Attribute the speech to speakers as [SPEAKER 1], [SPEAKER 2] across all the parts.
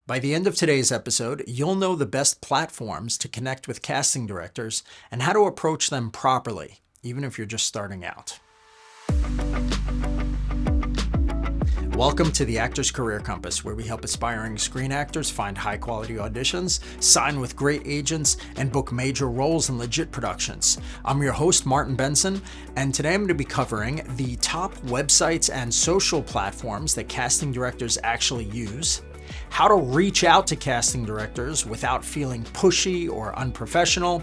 [SPEAKER 1] By the end of today's episode, you'll know the best platforms to connect with casting directors and how to approach them properly, even if you're just starting out. Welcome to the Actor's Career Compass, where we help aspiring screen actors find high-quality auditions, sign with great agents, and book major roles in legit productions. I'm your host, Martin Benson, and today I'm going to be covering the top websites and social platforms that casting directors actually use, how to reach out to casting directors without feeling pushy or unprofessional,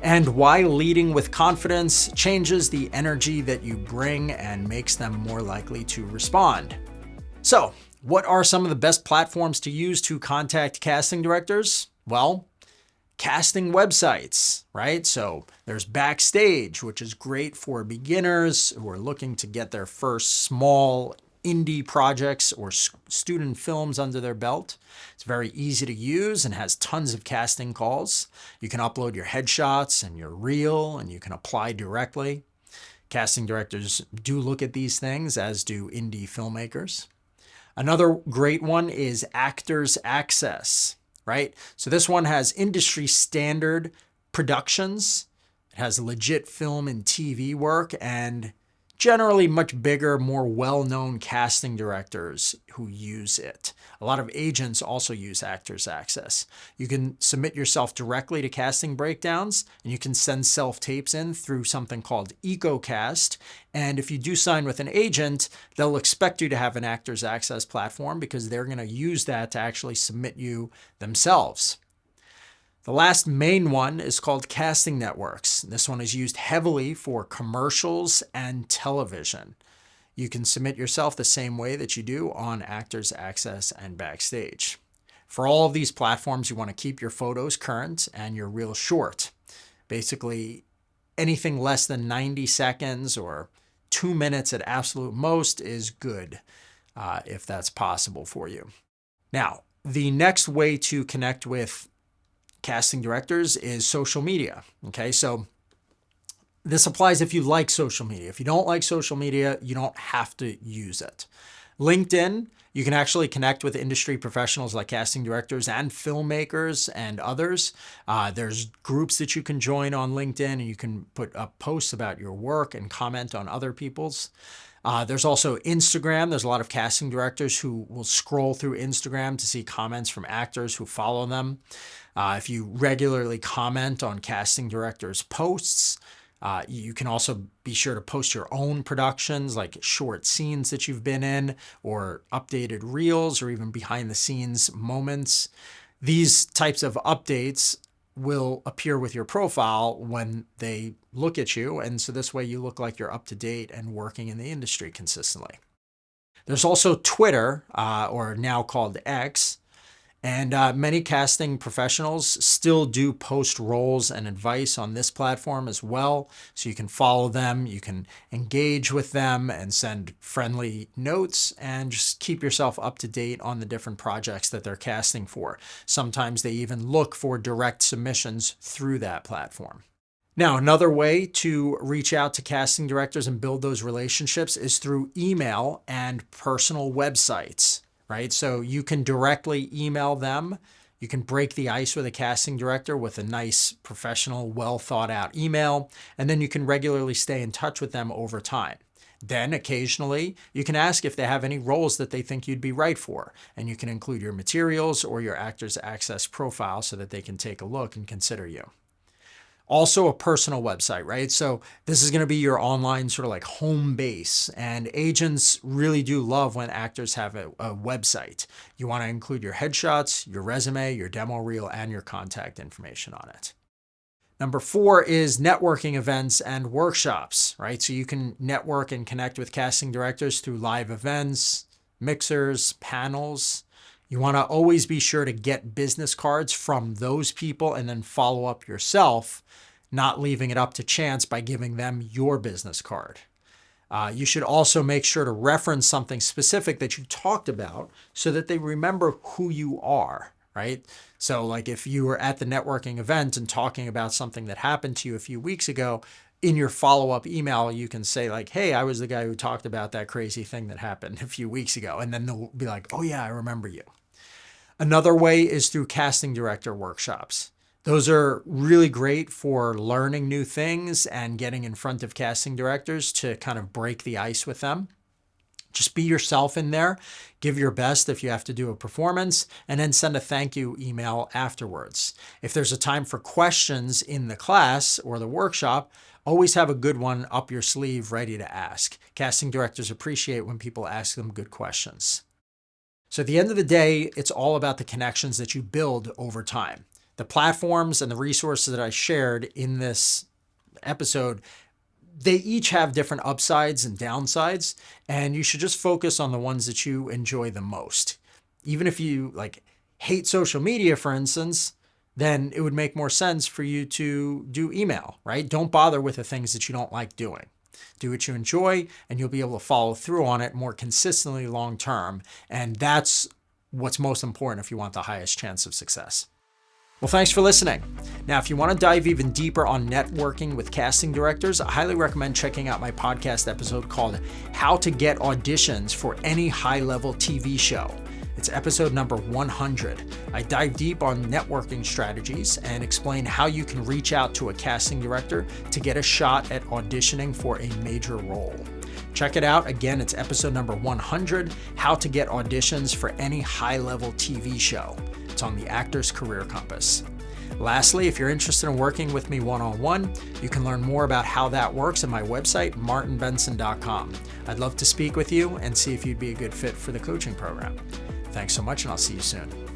[SPEAKER 1] and why leading with confidence changes the energy that you bring and makes them more likely to respond. So, what are some of the best platforms to use to contact casting directors? Well, casting websites, right? So there's Backstage, which is great for beginners who are looking to get their first small indie projects or student films under their belt. It's very easy to use and has tons of casting calls. You can upload your headshots and your reel, and you can apply directly. Casting directors do look at these things, as do indie filmmakers. Another great one is Actors Access, right? So this one has industry standard productions. It has legit film and TV work and generally much bigger, more well-known casting directors who use it. A lot of agents also use Actors Access. You can submit yourself directly to casting breakdowns, and you can send self-tapes in through something called EcoCast. And if you do sign with an agent, they'll expect you to have an Actors Access platform because they're going to use that to actually submit you themselves. The last main one is called Casting Networks. This one is used heavily for commercials and television. You can submit yourself the same way that you do on Actors Access and Backstage. For all of these platforms, you want to keep your photos current and your reel short. Basically, anything less than 90 seconds or 2 minutes at absolute most is good, if that's possible for you. Now, the next way to connect with casting directors is social media. Okay, so this applies if you like social media. If you don't like social media, you don't have to use it. LinkedIn, you can actually connect with industry professionals like casting directors and filmmakers and others. There's groups that you can join on LinkedIn, and you can put up posts about your work and comment on other people's. There's also Instagram. There's a lot of casting directors who will scroll through Instagram to see comments from actors who follow them. If you regularly comment on casting directors' posts, you can also be sure to post your own productions, like short scenes that you've been in, or updated reels, or even behind the scenes moments. These types of updates will appear with your profile when they look at you. And so this way you look like you're up to date and working in the industry consistently. There's also Twitter, or now called X. And many casting professionals still do post roles and advice on this platform as well. So you can follow them, you can engage with them and send friendly notes and just keep yourself up to date on the different projects that they're casting for. Sometimes they even look for direct submissions through that platform. Now, another way to reach out to casting directors and build those relationships is through email and personal websites. Right? So you can directly email them. You can break the ice with a casting director with a nice, professional, well thought out email, and then you can regularly stay in touch with them over time. Then occasionally you can ask if they have any roles that they think you'd be right for, and you can include your materials or your Actors Access profile so that they can take a look and consider you. Also a personal website, right? So this is going to be your online sort of like home base, and agents really do love when actors have a website. You want to include your headshots, your resume, your demo reel, and your contact information on it. Number 4 is networking events and workshops, right? So you can network and connect with casting directors through live events, mixers, panels. You want to always be sure to get business cards from those people and then follow up yourself, not leaving it up to chance by giving them your business card. You should also make sure to reference something specific that you talked about so that they remember who you are, right? So like if you were at the networking event and talking about something that happened to you a few weeks ago, in your follow-up email, you can say like, hey, I was the guy who talked about that crazy thing that happened a few weeks ago. And then they'll be like, oh yeah, I remember you. Another way is through casting director workshops. Those are really great for learning new things and getting in front of casting directors to kind of break the ice with them. Just be yourself in there, give your best if you have to do a performance, and then send a thank you email afterwards. If there's a time for questions in the class or the workshop, always have a good one up your sleeve ready to ask. Casting directors appreciate when people ask them good questions. So at the end of the day, it's all about the connections that you build over time. The platforms and the resources that I shared in this episode, they each have different upsides and downsides, and you should just focus on the ones that you enjoy the most. Even if you hate social media, for instance, then it would make more sense for you to do email, right? Don't bother with the things that you don't like doing. Do what you enjoy, and you'll be able to follow through on it more consistently long term. And that's what's most important if you want the highest chance of success. Well, thanks for listening. Now, if you want to dive even deeper on networking with casting directors, I highly recommend checking out my podcast episode called How to Get Auditions for Any High-Level TV Show. It's episode number 100. I dive deep on networking strategies and explain how you can reach out to a casting director to get a shot at auditioning for a major role. Check it out. Again, it's episode number 100, How to Get Auditions for Any High-Level TV Show. It's on the Actor's Career Compass. Lastly, if you're interested in working with me one-on-one, you can learn more about how that works at my website, martinbenson.com. I'd love to speak with you and see if you'd be a good fit for the coaching program. Thanks so much, and I'll see you soon.